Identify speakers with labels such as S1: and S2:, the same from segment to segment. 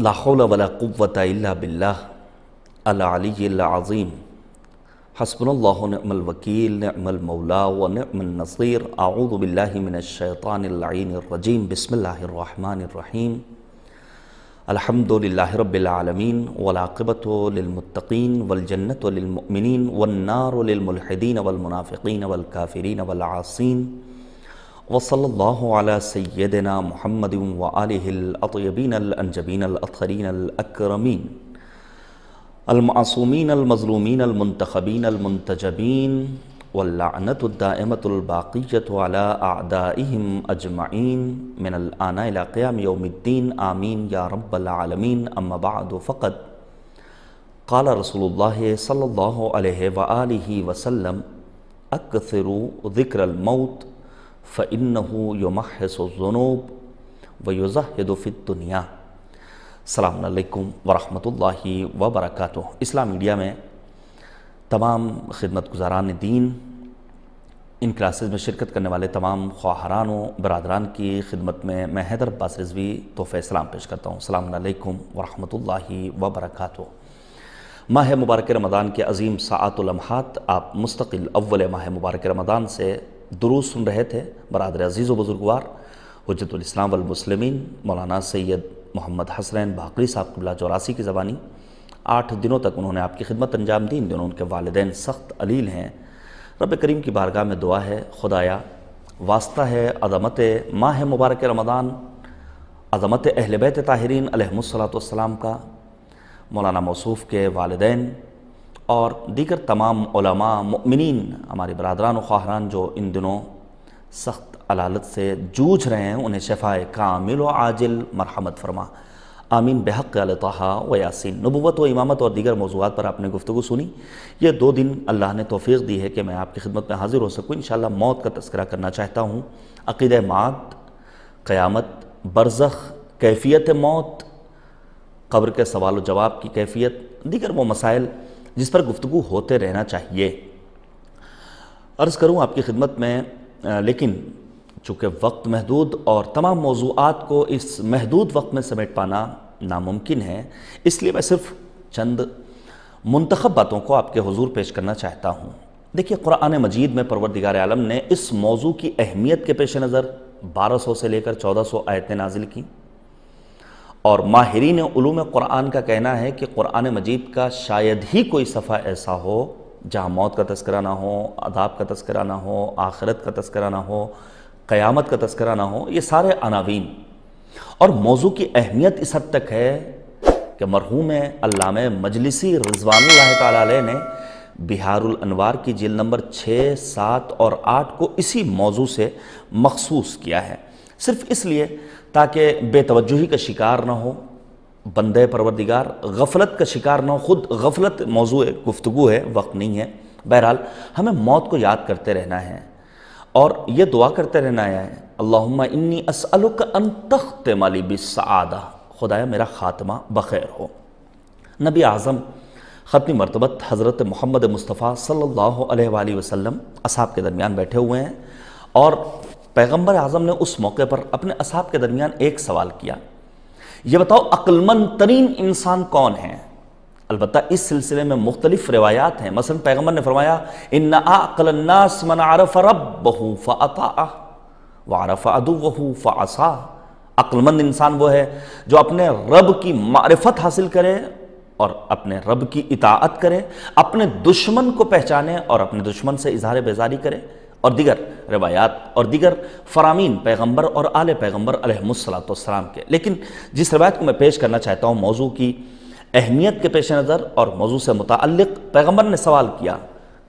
S1: لا حول ولا قوة الا باللہ العلی العظیم حسبنا اللہ نعم الوکیل نعم المولا ونعم النصیر اعوذ باللہ من الشیطان اللعین الرجیم بسم اللہ الرحمن الرحیم الحمد للہ رب العالمین والعاقبۃ للمتقین والجنۃ للمؤمنین والنار للملحدین والمنافقین والکافرین والعاصین وصلی اللہ علی سیدنا محمد وآلہ الاطیبین الانجبین الاطہرین الاکرمین المعصومین المظلومین المنتخبین المنتجبین واللعنۃ الدائمۃ الباقیۃ علی اعدائہم اجمعین من الآن الی قیام یوم الدین آمین یا رب العالمین اما بعد فقد قال رسول اللہ صلی اللہ علیہ وآلہ وسلم اکثروا ذکر الموت فَإِنَّهُ يُمَحِّصُ الذُّنُوبَ وَيُزَهِّدُ فِي الدُّنْيَا۔ السلام علیکم ورحمۃ اللہ وبرکاتہ۔ اسلام میڈیا میں تمام خدمت گزاران دین، ان کلاسز میں شرکت کرنے والے تمام خواہران و برادران کی خدمت میں حیدر عباس رضوی تحفہ اسلام پیش کرتا ہوں۔ السلام علیکم ورحمۃ اللہ وبرکاتہ۔ ماہ مبارک رمضان کے عظیم ساعات و لمحات آپ مستقل اول ماہ مبارک رمضان سے دروس سن رہے تھے۔ برادر عزیز و بزرگوار حجت الاسلام والمسلمین مولانا سید محمد حسنین باقری صاحب قبلہ 84 کی زبانی 8 دنوں تک انہوں نے آپ کی خدمت انجام دی۔ ان دنوں ان کے والدین سخت علیل ہیں۔ رب کریم کی بارگاہ میں دعا ہے، خدایا واسطہ ہے عظمت ماہ مبارک رمضان، عظمت اہل بیت طاہرین علیہم الصلاۃ والسلام کا، مولانا موصوف کے والدین اور دیگر تمام علماء مؤمنین ہمارے برادران و خواہران جو ان دنوں سخت علالت سے جوجھ رہے ہیں، انہیں شفائے کامل و عاجل مرحمت فرما، آمین بحق طٰہٰ و یاسین۔ نبوت و امامت اور دیگر موضوعات پر آپ نے گفتگو سنی۔ یہ 2 دن اللہ نے توفیق دی ہے کہ میں آپ کی خدمت میں حاضر ہو سکوں۔ انشاءاللہ موت کا تذکرہ کرنا چاہتا ہوں، عقیدہ معاد، قیامت، برزخ، کیفیت موت، قبر کے سوال و جواب کی کیفیت، دیگر وہ مسائل جس پر گفتگو ہوتے رہنا چاہیے۔ عرض کروں آپ کی خدمت میں، لیکن چونکہ وقت محدود اور تمام موضوعات کو اس محدود وقت میں سمیٹ پانا ناممکن ہے، اس لیے میں صرف چند منتخب باتوں کو آپ کے حضور پیش کرنا چاہتا ہوں۔ دیکھیے، قرآن مجید میں پروردگار عالم نے اس موضوع کی اہمیت کے پیش نظر 1200 سے لے کر 1400 آیتیں نازل کی، اور ماہرین علوم قرآن کا کہنا ہے کہ قرآن مجید کا شاید ہی کوئی صفحہ ایسا ہو جہاں موت کا تذکرہ نہ ہو، عذاب کا تذکرہ نہ ہو، آخرت کا تذکرہ نہ ہو، قیامت کا تذکرہ نہ ہو۔ یہ سارے عناوین اور موضوع کی اہمیت اس حد تک ہے کہ مرحوم علامہ مجلسی رضوان اللہ تعالیٰ علیہ نے بہار الانوار کی جلد نمبر 6، 7 اور 8 کو اسی موضوع سے مخصوص کیا ہے، صرف اس لیے تاکہ بے توجہی کا شکار نہ ہو بندے پروردگار، غفلت کا شکار نہ ہو۔ خود غفلت موضوع گفتگو ہے، وقت نہیں ہے۔ بہرحال ہمیں موت کو یاد کرتے رہنا ہے اور یہ دعا کرتے رہنا ہے، اللہم انی اسألک ان تختم لی بالسعادہ، خدایا میرا خاتمہ بخیر ہو۔ نبی اعظم ختم مرتبت حضرت محمد مصطفیٰ صلی اللہ علیہ وآلہ وسلم اصحاب کے درمیان بیٹھے ہوئے ہیں، اور پیغمبر اعظم نے اس موقع پر اپنے اصحاب کے درمیان ایک سوال کیا، یہ بتاؤ عقل مند ترین انسان کون ہے؟ البتہ اس سلسلے میں مختلف روایات ہیں۔ مثلا پیغمبر نے فرمایا، ان اعقل الناس من عرف ربہ فاطاعہ وعرف عدوہ فعصاہ۔ عقل مند انسان وہ ہے جو اپنے رب کی معرفت حاصل کرے اور اپنے رب کی اطاعت کرے، اپنے دشمن کو پہچانے اور اپنے دشمن سے اظہار بیزاری کرے، اور دیگر روایات اور دیگر فرامین پیغمبر اور آل پیغمبر علیہم الصلاۃ والسلام کے۔ لیکن جس روایت کو میں پیش کرنا چاہتا ہوں موضوع کی اہمیت کے پیش نظر اور موضوع سے متعلق، پیغمبر نے سوال کیا،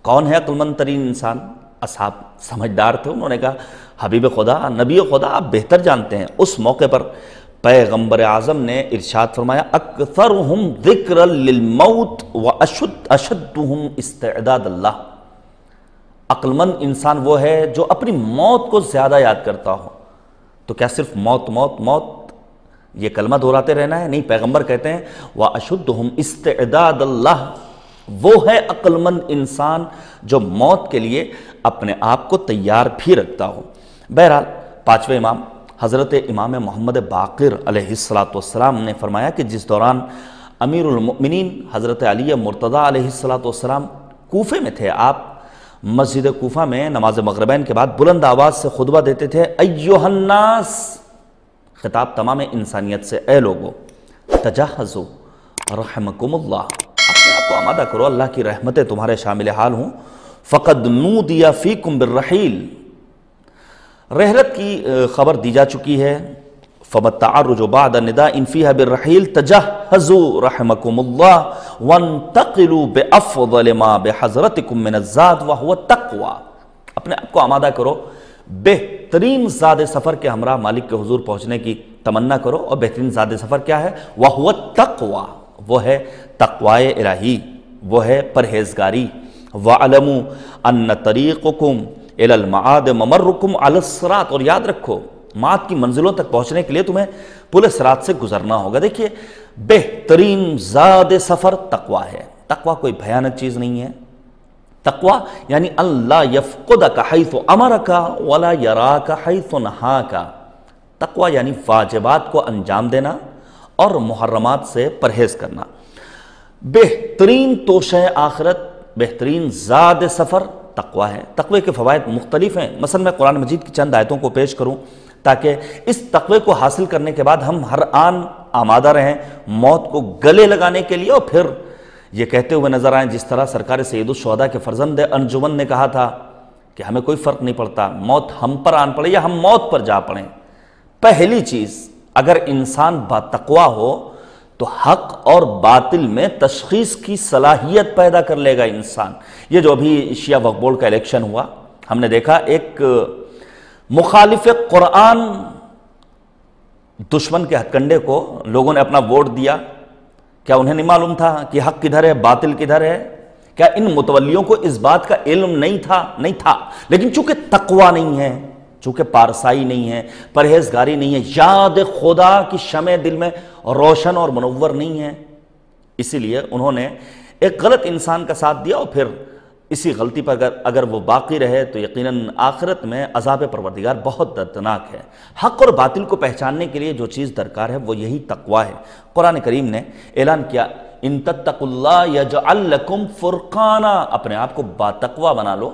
S1: کون ہے عقل مند ترین انسان؟ اصحاب سمجھدار تھے، انہوں نے کہا، حبیب خدا، نبی خدا، آپ بہتر جانتے ہیں۔ اس موقع پر پیغمبر اعظم نے ارشاد فرمایا، اکثرہم ذکرا للموت واشدہم استعداد اللہ۔ عقل مند انسان وہ ہے جو اپنی موت کو زیادہ یاد کرتا ہو۔ تو کیا صرف موت موت موت یہ کلمہ دہراتے رہنا ہے؟ نہیں، پیغمبر کہتے ہیں وَأَشُدُّهُمْ اسْتِعْدَادَ اللَّهِ، وہ ہے عقل مند انسان جو موت کے لیے اپنے آپ کو تیار بھی رکھتا ہو۔ بہرحال 5ویں امام حضرت امام محمد باقر علیہ السلام نے فرمایا کہ جس دوران امیر المؤمنین حضرت علی مرتضیٰ علیہ السلام کوفے میں تھے، آپ مسجد کوفہ میں نماز مغربین کے بعد بلند آواز سے خطبہ دیتے تھے، ایھا الناس، خطاب تمام انسانیت سے، اے لوگو، تجہزوا رحمکم اللہ، اپنے آپ کو آمادہ کرو، اللہ کی رحمتیں تمہارے شامل حال ہوں، فقد نودی فیکم بالرحیل، رحلت کی خبر دی جا چکی ہے، فَبَالتَّعَرُّجُ بَعْدَ نِدَاءٍ فِيهَا بِالرَّحِيلِ تَجَهَّزُوا رَحِمَكُمُ اللَّهُ وَانْتَقِلُوا بِأَفْضَلِ مَا بِحَضْرَتِكُم مِّنَ الزَّادِ وَهُوَ التَّقْوَى، اپنے آپ کو آمادہ کرو، بہترین زاد سفر کے ہمراہ مالک کے حضور پہنچنے کی تمنا کرو، اور بہترین زاد سفر کیا ہے؟ وَهُوَ التَّقْوَى، وہ ہے تقوی الہی، وہ ہے پرہیزگاری، وَعَلَمُوا أَنَّ طَرِيقُكُمْ إِلَى الْمَعَادِ مَمَرُّكُمْ عَلَى الصِّرَاطِ، اور یاد رکھو معاد کی منزلوں تک پہنچنے کے لیے تمہیں پل صراط سے گزرنا ہوگا۔ دیکھیے بہترین زاد سفر تقوی ہے، تقوی کوئی بھیانک چیز نہیں ہے، تقوی یعنی اللہ یفقدک حیث امرک ولا یراک حیث نہاک، تقوی یعنی واجبات کو انجام دینا اور محرمات سے پرہیز کرنا۔ بہترین توشہ آخرت، بہترین زاد سفر تقوی ہے۔ تقوی کے فوائد مختلف ہیں، مثلا میں قرآن مجید کی چند آیتوں کو پیش کروں تاکہ اس تقوی کو حاصل کرنے کے بعد ہم ہر آن آمادہ رہیں موت کو گلے لگانے کے لیے، اور پھر یہ کہتے ہوئے نظر آئیں جس طرح سرکار سید الشہداء کے فرزند انجمن نے کہا تھا کہ ہمیں کوئی فرق نہیں پڑتا، موت ہم پر آن پڑے یا ہم موت پر جا پڑیں۔ پہلی چیز، اگر انسان با تقوی ہو تو حق اور باطل میں تشخیص کی صلاحیت پیدا کر لے گا انسان۔ یہ جو ابھی شیعہ وقف بورڈ کا الیکشن ہوا، ہم نے دیکھا ایک مخالف قرآن دشمن کے ہتھ کنڈے کو لوگوں نے اپنا ووٹ دیا، کیا انہیں نہیں معلوم تھا کہ حق کدھر ہے باطل کدھر ہے؟ کیا ان متولیوں کو اس بات کا علم نہیں تھا؟ نہیں تھا، لیکن چونکہ تقوی نہیں ہے، چونکہ پارسائی نہیں ہے، پرہیزگاری نہیں ہے، یاد خدا کی شمع دل میں روشن اور منور نہیں ہے، اسی لیے انہوں نے ایک غلط انسان کا ساتھ دیا، اور پھر اسی غلطی پر اگر وہ باقی رہے تو یقیناً آخرت میں عذاب پروردگار بہت دردناک ہے۔ حق اور باطل کو پہچاننے کے لیے جو چیز درکار ہے وہ یہی تقوی ہے۔ قرآن کریم نے اعلان کیا، ان تتقوا اللہ یجعل لکم فرقانا، اپنے آپ کو باتقوی بنا لو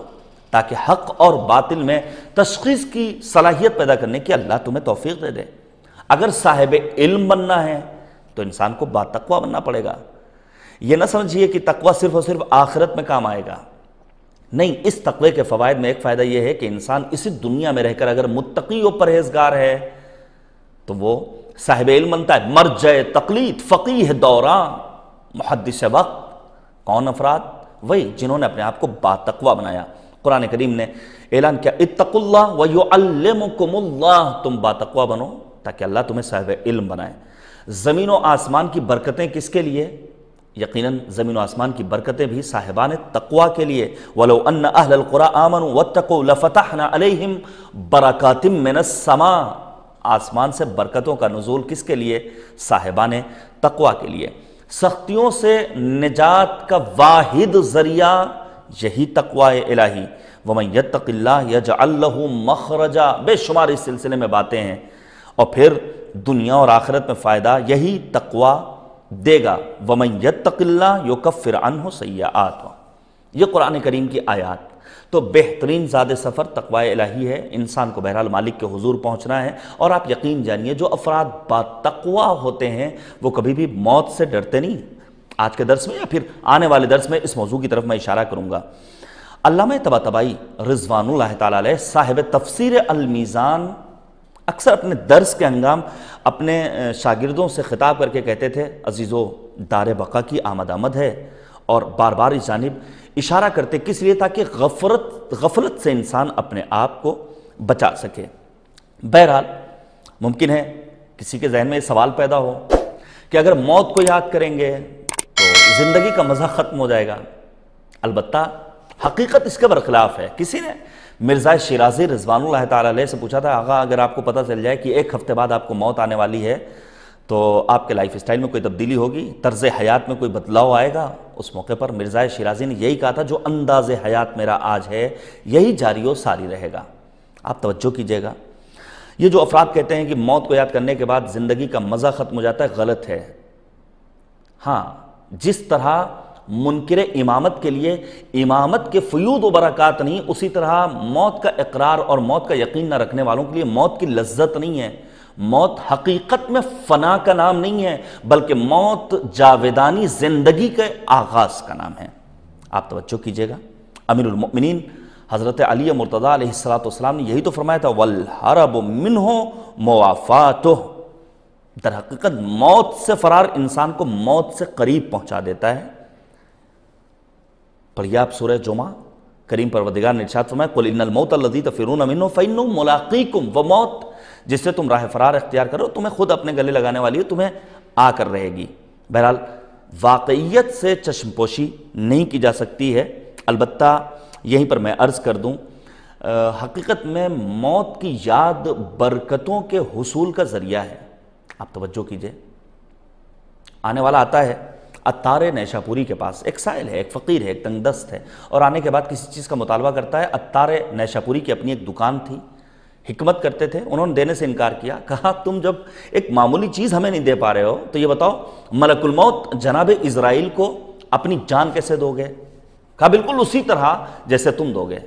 S1: تاکہ حق اور باطل میں تشخیص کی صلاحیت پیدا کرنے کی اللہ تمہیں توفیق دے دے۔ اگر صاحب علم بننا ہے تو انسان کو باتقوی بننا پڑے گا۔ یہ نہ سمجھیے کہ تقوی صرف اور صرف آخرت میں کام آئے گا، نہیں، اس تقوی کے فوائد میں ایک فائدہ یہ ہے کہ انسان اسی دنیا میں رہ کر اگر متقی و پرہیزگار ہے تو وہ صاحب علم بنتا ہے، مرجع تقلید، فقیہ دوران، محدث وقت۔ کون افراد؟ وہی جنہوں نے اپنے آپ کو باتقوی بنایا۔ قرآن کریم نے اعلان کیا، اتقوا اللہ ویعلمکم اللہ، تم باتقوی بنو تاکہ اللہ تمہیں صاحب علم بنائے۔ زمین و آسمان کی برکتیں کس کے لیے؟ یقیناً زمین و آسمان کی برکتیں بھی صاحبان تقوی کے لیے۔ وَلَوْ أَنَّ أَهْلَ الْقُرَىٰ آمَنُوا وَاتَّقُوا لَفَتَحْنَا عَلَيْهِمْ بَرَكَاتٍ مِّنَ السَّمَاءِ، آسمان سے برکتوں کا نزول کس کے لیے؟ صاحبان تقوی کے لیے۔ سختیوں سے نجات کا واحد ذریعہ یہی تقوی الہی، وَمَن يَتَّقِ اللَّهَ يَجْعَل لَّهُ مَخْرَجًا، بے شمار اس سلسلے میں باتیں ہیں، اور پھر دنیا اور آخرت میں فائدہ یہی تقوی دے گا۔ وَمَن يَتَّقِ اللَّهَ يُكَفِّرْ عَنْهُ سَيِّئَاتِهُ، یہ قرآن کریم کی آیات۔ تو بہترین زاد سفر تقوی الہی ہے، انسان کو بہرحال مالک کے حضور پہنچنا ہے، اور آپ یقین جانیے جو افراد با تقوی ہوتے ہیں وہ کبھی بھی موت سے ڈرتے نہیں۔ آج کے درس میں یا پھر آنے والے درس میں اس موضوع کی طرف میں اشارہ کروں گا۔ علامہ طباطبائی رضوان اللہ تعالیٰ علیہ، صاحب تفسیر المیزان، اکثر اپنے درس کے ہنگام اپنے شاگردوں سے خطاب کر کے کہتے تھے، عزیزو دار بقا کی آمد آمد ہے، اور بار بار اس جانب اشارہ کرتے، کس لیے؟ تاکہ غفلت سے انسان اپنے آپ کو بچا سکے۔ بہرحال ممکن ہے کسی کے ذہن میں یہ سوال پیدا ہو کہ اگر موت کو یاد کریں گے تو زندگی کا مزہ ختم ہو جائے گا۔ البتہ حقیقت اس کے برخلاف ہے۔ کسی نے مرزا شیرازی رضوان اللہ تعالیٰ علیہ سے پوچھا تھا، آقا اگر آپ کو پتہ چل جائے کہ ایک ہفتے بعد آپ کو موت آنے والی ہے تو آپ کے لائف اسٹائل میں کوئی تبدیلی ہوگی، طرز حیات میں کوئی بدلاؤ آئے گا؟ اس موقع پر مرزا شیرازی نے یہی کہا تھا، جو انداز حیات میرا آج ہے یہی جاری و ساری رہے گا۔ آپ توجہ کیجئے گا، یہ جو افراد کہتے ہیں کہ موت کو یاد کرنے کے بعد زندگی کا مزہ ختم ہو جاتا ہے، غلط ہے۔ ہاں، جس طرح منکر امامت کے لیے امامت کے فیوض و برکات نہیں، اسی طرح موت کا اقرار اور موت کا یقین نہ رکھنے والوں کے لیے موت کی لذت نہیں ہے۔ موت حقیقت میں فنا کا نام نہیں ہے، بلکہ موت جاویدانی زندگی کے آغاز کا نام ہے۔ آپ توجہ کیجئے گا، امیر المؤمنین حضرت علی مرتضیٰ علیہ السلام نے یہی تو فرمایا تھا، وَالْحَرَبُ مِنْهُ مُوَافَاتُهُ۔ در حقیقت موت سے فرار انسان کو موت سے قریب پہنچا دیتا ہے۔ پڑھیے آپ سورہ جمعہ، کریم پروردگار نے ارشاد فرمایا، قُلْ إِنَّ الْمَوْتَ الَّذِي تَفِرُّونَ مِنْهُ فَإِنَّهُ مُلَاقِيكُمْ۔ وہ موت جس سے تم راہ فرار اختیار کرو، تمہیں خود اپنے گلے لگانے والی ہے، تمہیں آ کر رہے گی۔ بہرحال واقعیت سے چشم پوشی نہیں کی جا سکتی ہے۔ البتہ یہیں پر میں عرض کر دوں، حقیقت میں موت کی یاد برکتوں کے حصول کا ذریعہ ہے۔ آپ توجہ کیجئے، آنے والا آتا ہے عطار نیشاپوری کے پاس، ایک سائل ہے، ایک فقیر ہے، ایک تنگ دست ہے، اور آنے کے بعد کسی چیز کا مطالبہ کرتا ہے۔ عطار نیشاپوری کی اپنی ایک دکان تھی، حکمت کرتے تھے، انہوں نے دینے سے انکار کیا، کہا تم جب ایک معمولی چیز ہمیں نہیں دے پا رہے ہو تو یہ بتاؤ ملک الموت جناب اسرائیل کو اپنی جان کیسے دو گے؟ کہا بالکل اسی طرح جیسے تم دو گے۔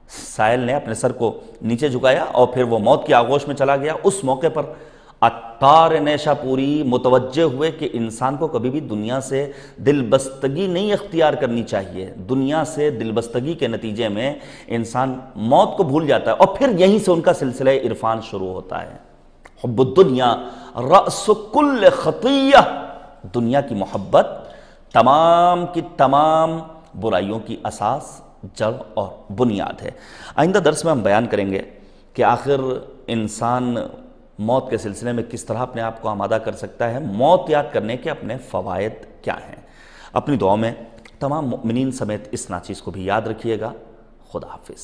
S1: سائل نے اپنے سر کو نیچے جھکایا اور پھر وہ موت کی آغوش میں چلا گیا۔ اس موقع پر عطار نیشاپوری متوجہ ہوئے کہ انسان کو کبھی بھی دنیا سے دل بستگی نہیں اختیار کرنی چاہیے۔ دنیا سے دل بستگی کے نتیجے میں انسان موت کو بھول جاتا ہے، اور پھر یہیں سے ان کا سلسلہ عرفان شروع ہوتا ہے۔ حب الدنیا رأس کل خطیہ، دنیا کی محبت تمام کی تمام برائیوں کی اساس، جڑ اور بنیاد ہے۔ آئندہ درس میں ہم بیان کریں گے کہ آخر انسان موت کے سلسلے میں کس طرح اپنے آپ کو آمادہ کر سکتا ہے، موت یاد کرنے کے اپنے فوائد کیا ہیں۔ اپنی دعاؤں میں تمام مؤمنین سمیت اس ناچیز کو بھی یاد رکھیے گا۔ خدا حافظ۔